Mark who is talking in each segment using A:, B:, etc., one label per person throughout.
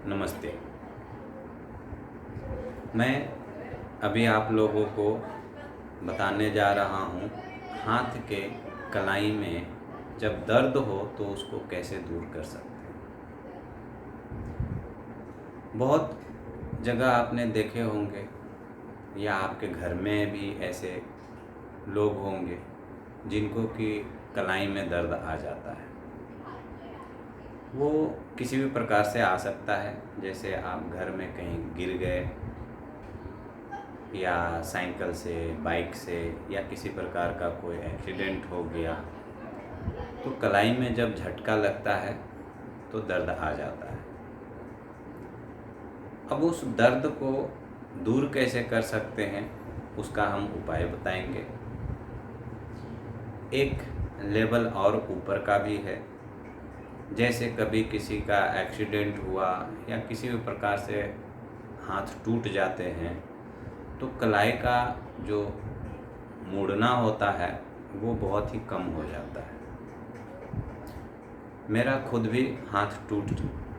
A: नमस्ते। मैं अभी आप लोगों को बताने जा रहा हूँ हाथ के कलाई में जब दर्द हो तो उसको कैसे दूर कर सकते हैं। बहुत जगह आपने देखे होंगे या आपके घर में भी ऐसे लोग होंगे जिनको कि कलाई में दर्द आ जाता है। वो किसी भी प्रकार से आ सकता है, जैसे आप घर में कहीं गिर गए या साइकिल से, बाइक से, या किसी प्रकार का कोई एक्सीडेंट हो गया तो कलाई में जब झटका लगता है तो दर्द आ जाता है। अब उस दर्द को दूर कैसे कर सकते हैं उसका हम उपाय बताएंगे। एक लेवल और ऊपर का भी है, जैसे कभी किसी का एक्सीडेंट हुआ या किसी भी प्रकार से हाथ टूट जाते हैं तो कलाई का जो मुड़ना होता है वो बहुत ही कम हो जाता है। मेरा खुद भी हाथ टूट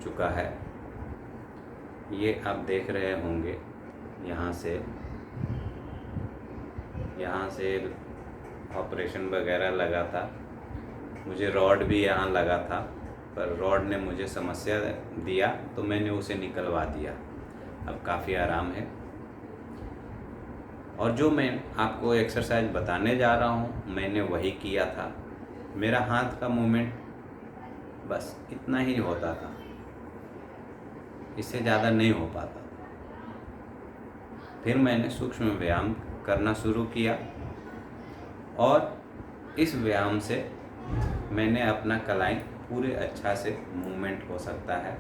A: चुका है, ये आप देख रहे होंगे। यहाँ से ऑपरेशन वगैरह लगा था, मुझे रॉड भी यहाँ लगा था, पर रॉड ने मुझे समस्या दिया तो मैंने उसे निकलवा दिया। अब काफ़ी आराम है। और जो मैं आपको एक्सरसाइज बताने जा रहा हूँ मैंने वही किया था। मेरा हाथ का मूवमेंट बस इतना ही होता था, इससे ज़्यादा नहीं हो पाता। फिर मैंने सूक्ष्म व्यायाम करना शुरू किया और इस व्यायाम से मैंने अपना कलाई पूरे अच्छा से मूवमेंट हो सकता है।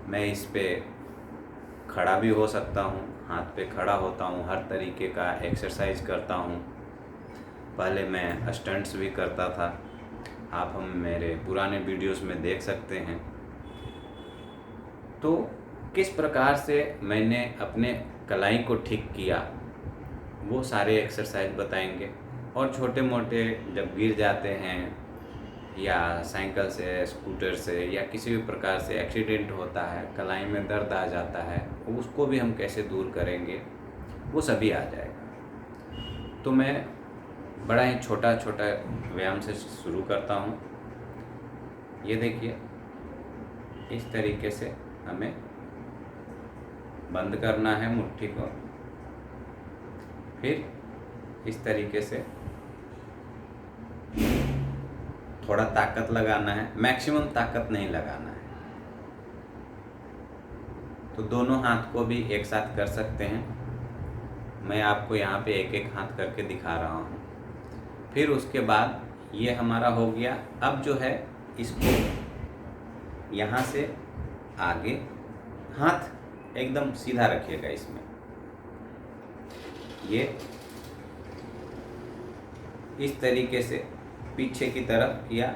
A: मैं इस पे खड़ा भी हो सकता हूँ, हाथ पे खड़ा होता हूँ, हर तरीके का एक्सरसाइज करता हूँ। पहले मैं स्टंट्स भी करता था, आप हम मेरे पुराने वीडियोस में देख सकते हैं। तो किस प्रकार से मैंने अपने कलाई को ठीक किया वो सारे एक्सरसाइज बताएंगे। और छोटे मोटे जब गिर जाते हैं या साइकिल से, स्कूटर से, या किसी भी प्रकार से एक्सीडेंट होता है, कलाई में दर्द आ जाता है, उसको भी हम कैसे दूर करेंगे वो सभी आ जाएगा। तो मैं बड़ा ही छोटा छोटा व्यायाम से शुरू करता हूँ। ये देखिए, इस तरीके से हमें बंद करना है मुट्ठी को, फिर इस तरीके से थोड़ा ताकत लगाना है, मैक्सिमम ताकत नहीं लगाना है। तो दोनों हाथ को भी एक साथ कर सकते हैं। मैं आपको यहाँ पे एक एक हाथ करके दिखा रहा हूँ। फिर उसके बाद ये हमारा हो गया। अब जो है इसको यहाँ से आगे हाथ एकदम सीधा रखिएगा। इसमें ये इस तरीके से पीछे की तरफ किया,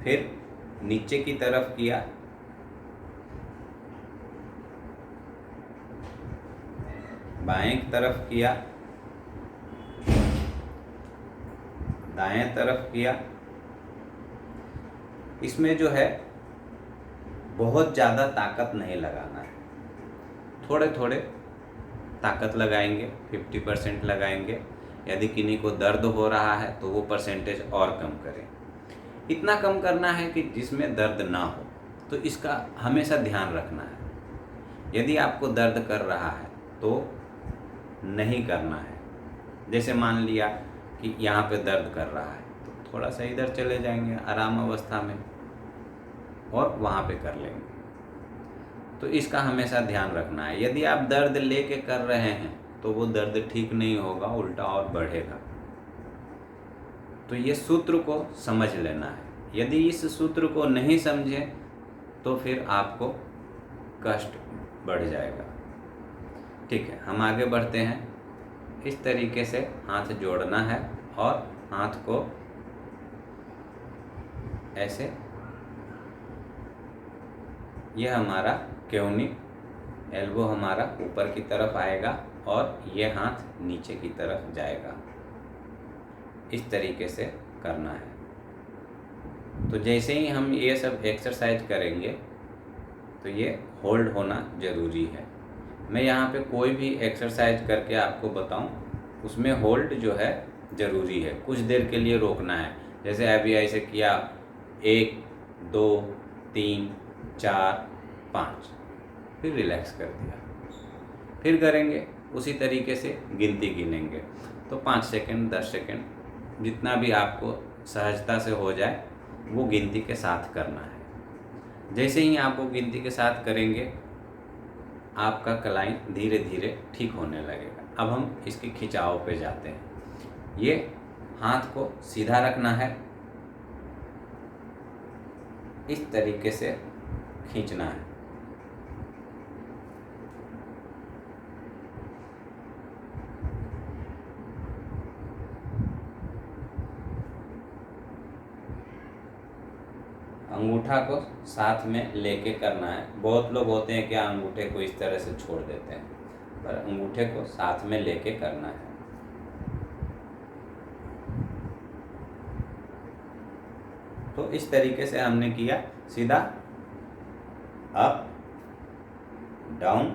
A: फिर नीचे की तरफ किया, बाएं तरफ किया, दाएं तरफ किया। इसमें जो है बहुत ज़्यादा ताकत नहीं लगाना है, थोड़े थोड़े ताकत लगाएंगे, 50% लगाएंगे। यदि किन्हीं को दर्द हो रहा है तो वो परसेंटेज और कम करें। इतना कम करना है कि जिसमें दर्द ना हो। तो इसका हमेशा ध्यान रखना है। यदि आपको दर्द कर रहा है तो नहीं करना है। जैसे मान लिया कि यहाँ पे दर्द कर रहा है तो थोड़ा सा इधर चले जाएंगे आराम अवस्था में और वहाँ पे कर लेंगे। तो इसका हमेशा ध्यान रखना है। यदि आप दर्द लेके कर रहे हैं तो वो दर्द ठीक नहीं होगा, उल्टा और बढ़ेगा। तो ये सूत्र को समझ लेना है। यदि इस सूत्र को नहीं समझे तो फिर आपको कष्ट बढ़ जाएगा। ठीक है, हम आगे बढ़ते हैं। इस तरीके से हाथ जोड़ना है और हाथ को ऐसे, यह हमारा केवनी, एल्बो हमारा ऊपर की तरफ आएगा और ये हाथ नीचे की तरफ जाएगा। इस तरीके से करना है। तो जैसे ही हम ये सब एक्सरसाइज करेंगे तो ये होल्ड होना ज़रूरी है। मैं यहाँ पे कोई भी एक्सरसाइज करके आपको बताऊँ, उसमें होल्ड जो है ज़रूरी है, कुछ देर के लिए रोकना है। जैसे अभी ऐसे किया 1 2 3 4 5, फिर रिलैक्स कर दिया, फिर करेंगे उसी तरीके से गिनती गिनेंगे। तो 5 सेकंड 10 सेकंड जितना भी आपको सहजता से हो जाए वो गिनती के साथ करना है। जैसे ही आप वो गिनती के साथ करेंगे आपका कलाई धीरे धीरे ठीक होने लगेगा। अब हम इसके खिंचाव पे जाते हैं। ये हाथ को सीधा रखना है, इस तरीके से खींचना है। अंगूठा को साथ में लेके करना है। बहुत लोग होते हैं कि अंगूठे को इस तरह से छोड़ देते हैं, पर अंगूठे को साथ में लेके करना है। तो इस तरीके से हमने किया, सीधा up down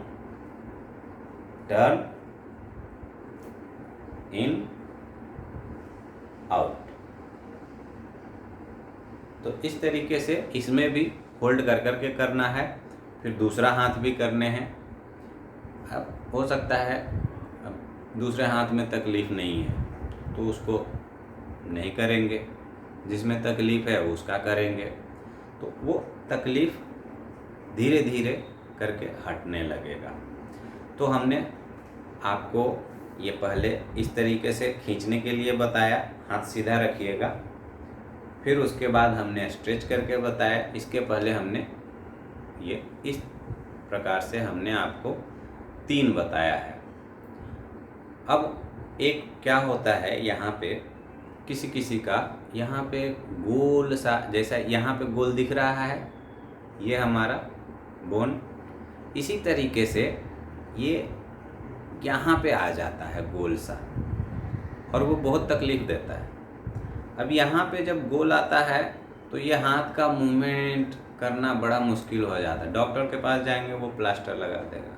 A: turn in out. तो इस तरीके से इसमें भी होल्ड कर करके करना है। फिर दूसरा हाथ भी करने हैं। अब हो सकता है अब दूसरे हाथ में तकलीफ़ नहीं है तो उसको नहीं करेंगे, जिसमें तकलीफ़ है उसका करेंगे। तो वो तकलीफ़ धीरे धीरे करके हटने लगेगा। तो हमने आपको ये पहले इस तरीके से खींचने के लिए बताया, हाथ सीधा रखिएगा। फिर उसके बाद हमने स्ट्रेच करके बताया। इसके पहले हमने ये इस प्रकार से हमने आपको 3 बताया है। अब एक क्या होता है, यहाँ पे किसी किसी का यहाँ पे गोल सा, जैसा यहाँ पे गोल दिख रहा है, ये हमारा बोन, इसी तरीके से ये यहाँ पे आ जाता है गोल सा, और वो बहुत तकलीफ़ देता है। अब यहाँ पे जब गोल आता है तो ये हाथ का मूवमेंट करना बड़ा मुश्किल हो जाता है। डॉक्टर के पास जाएंगे वो प्लास्टर लगा देगा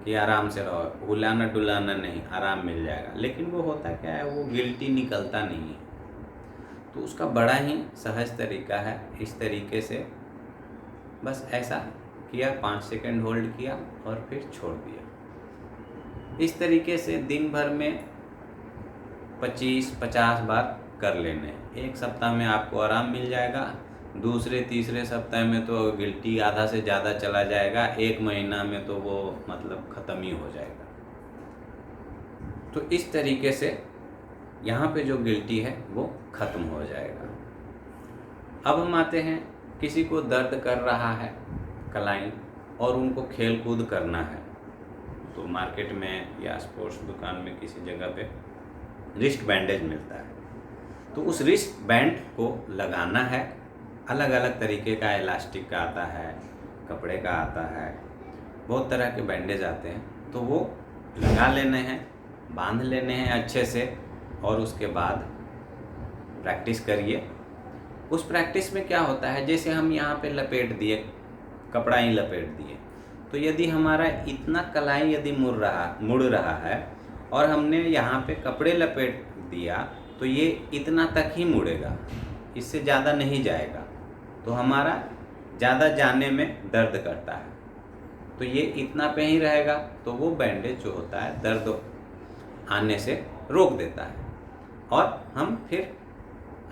A: कि आराम से रहो, हिलाना डुलाना नहीं, आराम मिल जाएगा। लेकिन वो होता क्या है, वो गिल्टी निकलता नहीं है। तो उसका बड़ा ही सहज तरीका है, इस तरीके से बस ऐसा किया, 5 सेकंड होल्ड किया और फिर छोड़ दिया। इस तरीके से दिन भर में 25-50 बार कर लेने। एक सप्ताह में आपको आराम मिल जाएगा, दूसरे तीसरे सप्ताह में तो गिल्टी आधा से ज़्यादा चला जाएगा, 1 महीना में तो वो मतलब ख़त्म ही हो जाएगा। तो इस तरीके से यहाँ पे जो गिल्टी है वो ख़त्म हो जाएगा। अब हम आते हैं, किसी को दर्द कर रहा है कलाई और उनको खेल कूद करना है, तो मार्केट में या स्पोर्ट्स दुकान में किसी जगह पे रिस्ट बैंडेज मिलता है। तो उस रिस्ट बैंड को लगाना है। अलग अलग तरीके का, इलास्टिक का आता है, कपड़े का आता है, बहुत तरह के बैंडेज आते हैं। तो वो लगा लेने हैं, बांध लेने हैं अच्छे से, और उसके बाद प्रैक्टिस करिए। उस प्रैक्टिस में क्या होता है, जैसे हम यहाँ पे लपेट दिए, कपड़ा ही लपेट दिए, तो यदि हमारा इतना कलाई यदि मुड़ रहा है और हमने यहाँ पे कपड़े लपेट दिया तो ये इतना तक ही मुड़ेगा, इससे ज़्यादा नहीं जाएगा। तो हमारा ज़्यादा जाने में दर्द करता है, तो ये इतना पे ही रहेगा। तो वो बैंडेज जो होता है दर्द आने से रोक देता है, और हम फिर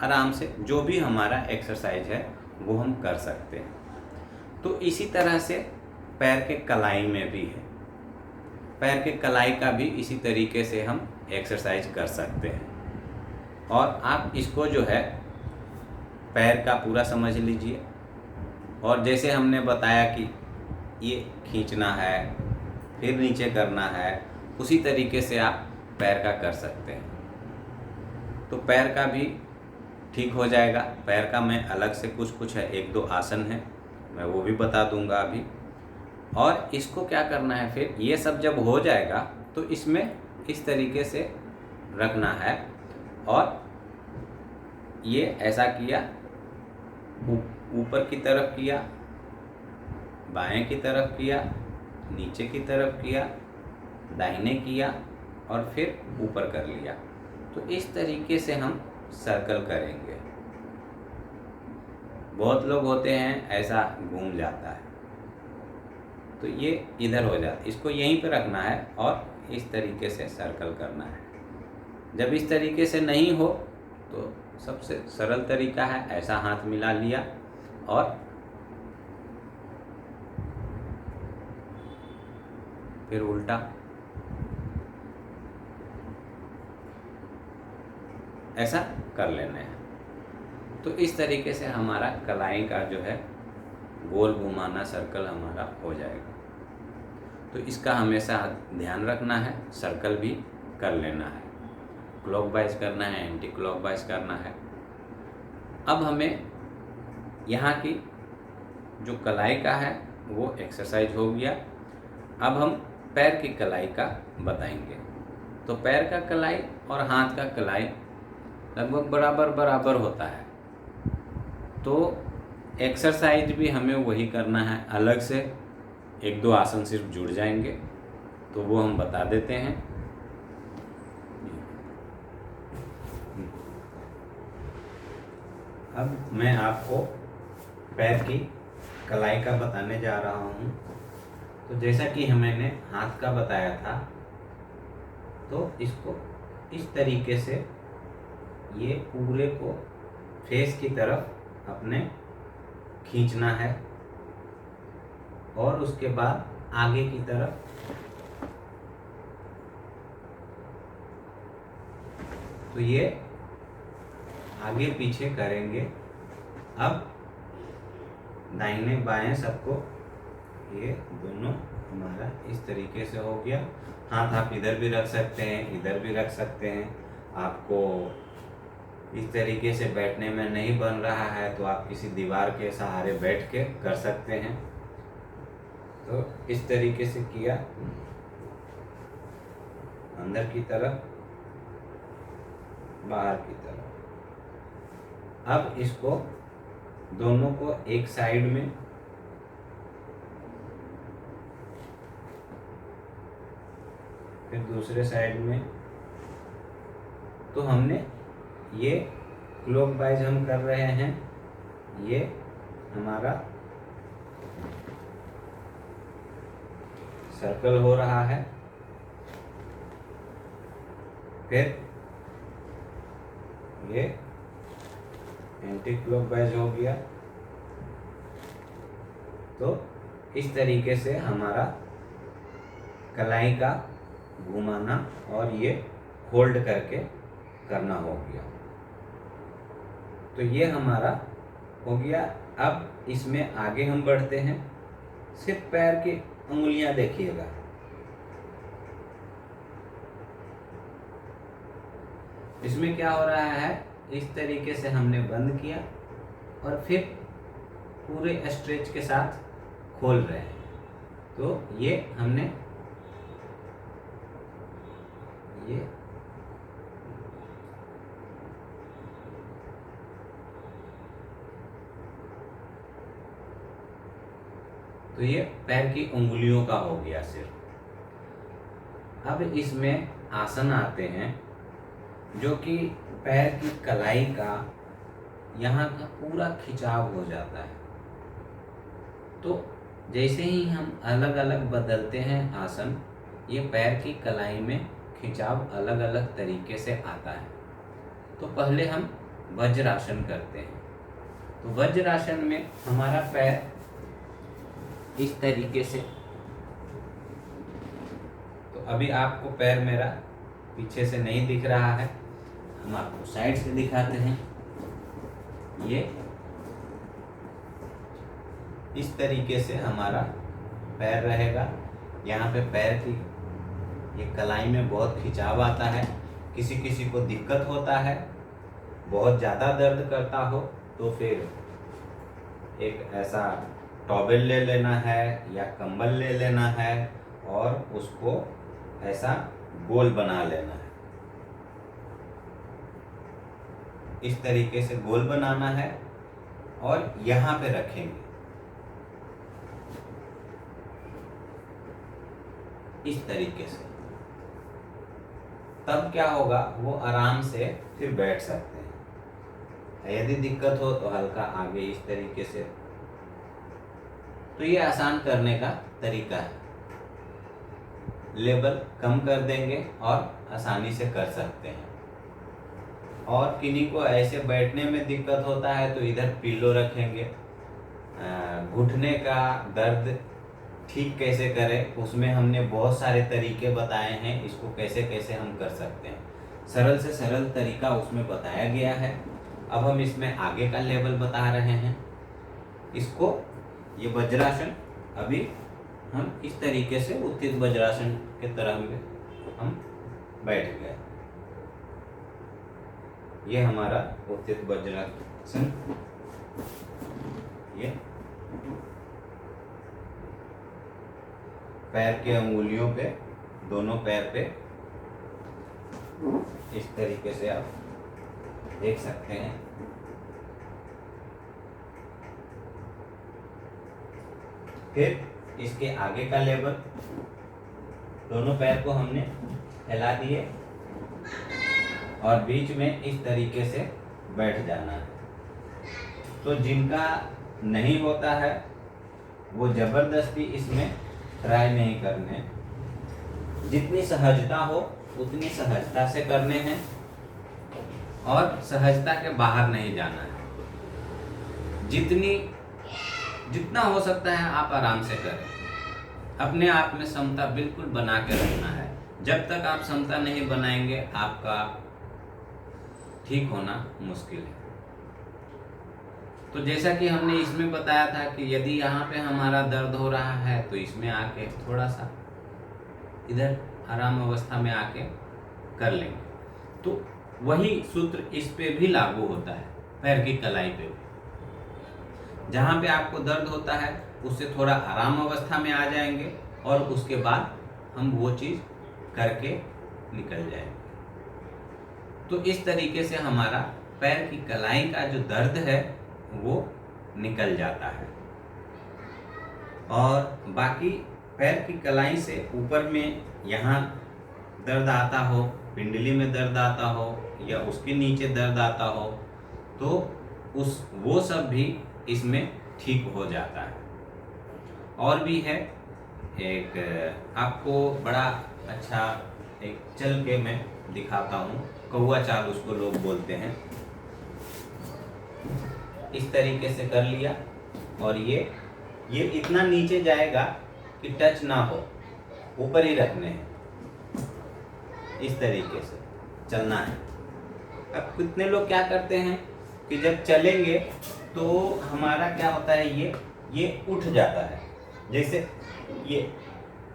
A: आराम से जो भी हमारा एक्सरसाइज है वो हम कर सकते हैं। तो इसी तरह से पैर के कलाई में भी है। पैर के कलाई का भी इसी तरीके से हम एक्सरसाइज कर सकते हैं। और आप इसको जो है पैर का पूरा समझ लीजिए, और जैसे हमने बताया कि ये खींचना है फिर नीचे करना है, उसी तरीके से आप पैर का कर सकते हैं। तो पैर का भी ठीक हो जाएगा। पैर का मैं अलग से कुछ है, 1-2 आसन है, मैं वो भी बता दूंगा अभी। और इसको क्या करना है, फिर ये सब जब हो जाएगा तो इसमें इस तरीके से रखना है, और ये ऐसा किया, ऊपर की तरफ किया, बाएं की तरफ किया, नीचे की तरफ किया, दाहिने किया और फिर ऊपर कर लिया। तो इस तरीके से हम सर्कल करेंगे। बहुत लोग होते हैं ऐसा घूम जाता है, तो ये इधर हो जाता है। इसको यहीं पे रखना है और इस तरीके से सर्कल करना है। जब इस तरीके से नहीं हो तो सबसे सरल तरीका है ऐसा हाथ मिला लिया और फिर उल्टा, ऐसा कर लेना है। तो इस तरीके से हमारा कलाई का जो है गोल घुमाना सर्कल हमारा हो जाएगा। तो इसका हमेशा ध्यान रखना है, सर्कल भी कर लेना है, क्लॉकवाइज करना है, एंटी क्लॉकवाइज करना है। अब हमें यहाँ की जो कलाई का है वो एक्सरसाइज हो गया। अब हम पैर की कलाई का बताएंगे। तो पैर का कलाई और हाथ का कलाई लगभग बराबर बराबर होता है, तो एक्सरसाइज भी हमें वही करना है। अलग से एक दो आसन सिर्फ जुड़ जाएंगे, तो वो हम बता देते हैं। अब मैं आपको पैर की कलाई का बताने जा रहा हूँ। तो जैसा कि मैंने हाथ का बताया था, तो इसको इस तरीके से ये पूरे को फेस की तरफ अपने खींचना है और उसके बाद आगे की तरफ तो ये आगे पीछे करेंगे। अब दाहिने बाएं सबको ये दोनों हमारा इस तरीके से हो गया। हाथ आप इधर भी रख सकते हैं, इधर भी रख सकते हैं। आपको इस तरीके से बैठने में नहीं बन रहा है तो आप किसी दीवार के सहारे बैठ के कर सकते हैं। तो इस तरीके से किया, अंदर की तरफ, बाहर की तरफ। अब इसको दोनों को एक साइड में फिर दूसरे साइड में, तो हमने ये क्लॉकवाइज हम कर रहे हैं। ये हमारा सर्कल हो रहा है। फिर ये एंटी क्लॉकवाइज हो गया। तो इस तरीके से हमारा कलाई का घुमाना और ये होल्ड करके करना हो गया। तो ये हमारा हो गया। अब इसमें आगे हम बढ़ते हैं। सिर्फ पैर की उंगलियां देखिएगा। इसमें क्या हो रहा है, इस तरीके से हमने बंद किया और फिर पूरे स्ट्रेच के साथ खोल रहे हैं। तो ये हमने ये तो ये पैर की उंगलियों का हो गया सिर्फ। अब इसमें आसन आते हैं जो कि पैर की कलाई का यहाँ का पूरा खिंचाव हो जाता है। तो जैसे ही हम अलग अलग बदलते हैं आसन, ये पैर की कलाई में खिंचाव अलग अलग तरीके से आता है। तो पहले हम वज्रासन करते हैं। तो वज्रासन में हमारा पैर इस तरीके से, तो अभी आपको पैर मेरा पीछे से नहीं दिख रहा है, हम आपको साइड से दिखाते हैं। ये इस तरीके से हमारा पैर रहेगा। यहाँ पे पैर की ये कलाई में बहुत खिंचाव आता है। किसी किसी को दिक्कत होता है, बहुत ज़्यादा दर्द करता हो, तो फिर एक ऐसा टॉवेल ले लेना है या कंबल ले लेना है और उसको ऐसा गोल बना लेना है। इस तरीके से गोल बनाना है और यहाँ पे रखेंगे इस तरीके से। तब क्या होगा, वो आराम से फिर बैठ सकते हैं। यदि दिक्कत हो तो हल्का आगे इस तरीके से। तो ये आसान करने का तरीका है। लेवल कम कर देंगे और आसानी से कर सकते हैं। और किन्हीं को ऐसे बैठने में दिक्कत होता है तो इधर पिलो रखेंगे। घुटने का दर्द ठीक कैसे करें, उसमें हमने बहुत सारे तरीके बताए हैं। इसको कैसे कैसे हम कर सकते हैं, सरल से सरल तरीका उसमें बताया गया है। अब हम इसमें आगे का लेवल बता रहे हैं। इसको ये वज्रासन, अभी हम इस तरीके से उत्थित वज्रासन के तरह में हम बैठ गए। ये हमारा उत्थित वज्रासन। ये पैर के अंगुलियों पे, दोनों पैर पे इस तरीके से आप देख सकते हैं। फिर इसके आगे का लेवल, दोनों पैर को हमने फैला दिए और बीच में इस तरीके से बैठ जाना है। तो जिनका नहीं होता है वो जबरदस्ती इसमें ट्राई नहीं करने, जितनी सहजता हो उतनी सहजता से करने हैं और सहजता के बाहर नहीं जाना है। जितना हो सकता है आप आराम से करें। अपने आप में समता बिल्कुल बना के रखना है। जब तक आप समता नहीं बनाएंगे आपका ठीक होना मुश्किल है। तो जैसा कि हमने इसमें बताया था कि यदि यहाँ पे हमारा दर्द हो रहा है तो इसमें आके थोड़ा सा इधर आराम अवस्था में आके कर लेंगे। तो वही सूत्र इस पे भी लागू होता है, पैर की कलाई पे भी। जहाँ पे आपको दर्द होता है उससे थोड़ा आराम अवस्था में आ जाएंगे और उसके बाद हम वो चीज़ करके निकल जाएंगे। तो इस तरीके से हमारा पैर की कलाई का जो दर्द है वो निकल जाता है। और बाकी पैर की कलाई से ऊपर में यहाँ दर्द आता हो, पिंडली में दर्द आता हो या उसके नीचे दर्द आता हो तो वो सब भी इसमें ठीक हो जाता है। और भी है एक, आपको बड़ा अच्छा एक चल के मैं दिखाता हूँ। कौवा चाल उसको लोग बोलते हैं। इस तरीके से कर लिया और ये इतना नीचे जाएगा कि टच ना हो, ऊपर ही रखने हैं। इस तरीके से चलना है। अब कितने लोग क्या करते हैं कि जब चलेंगे तो हमारा क्या होता है, ये उठ जाता है। जैसे ये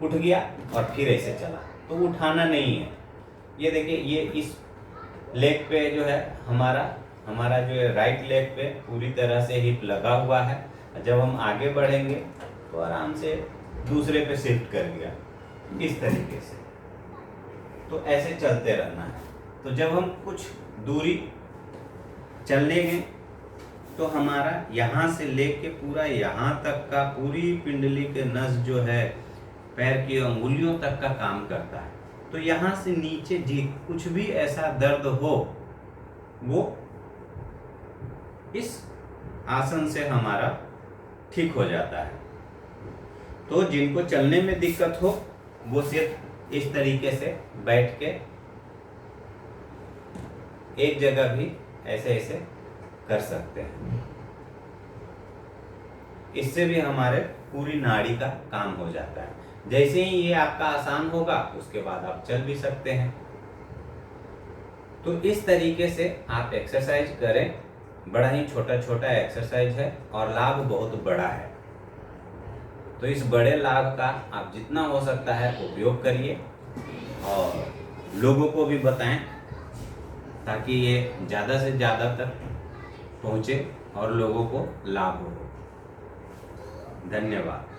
A: उठ गया और फिर ऐसे चला, तो उठाना नहीं है। ये देखिए, ये इस लेग पे जो है हमारा जो है राइट लेग पे पूरी तरह से हिप लगा हुआ है। जब हम आगे बढ़ेंगे तो आराम से दूसरे पे शिफ्ट कर दिया इस तरीके से। तो ऐसे चलते रहना है। तो जब हम कुछ दूरी चल लेंगे तो हमारा यहाँ से लेके पूरा यहाँ तक का पूरी पिंडली के नस जो है पैर की अंगुलियों तक का काम करता है। तो यहाँ से नीचे जी कुछ भी ऐसा दर्द हो वो इस आसन से हमारा ठीक हो जाता है। तो जिनको चलने में दिक्कत हो वो सिर्फ इस तरीके से बैठ के एक जगह भी ऐसे ऐसे कर सकते हैं। इससे भी हमारे पूरी नाड़ी का काम हो जाता है। जैसे ही ये आपका आसान होगा उसके बाद आप चल भी सकते हैं। तो इस तरीके से आप एक्सरसाइज करें। बड़ा ही छोटा छोटा एक्सरसाइज है और लाभ बहुत बड़ा है। तो इस बड़े लाभ का आप जितना हो सकता है उपयोग करिए और लोगों को भी बताएं ताकि ये ज़्यादा से ज़्यादा तक पहुँचे और लोगों को लाभ हो। धन्यवाद।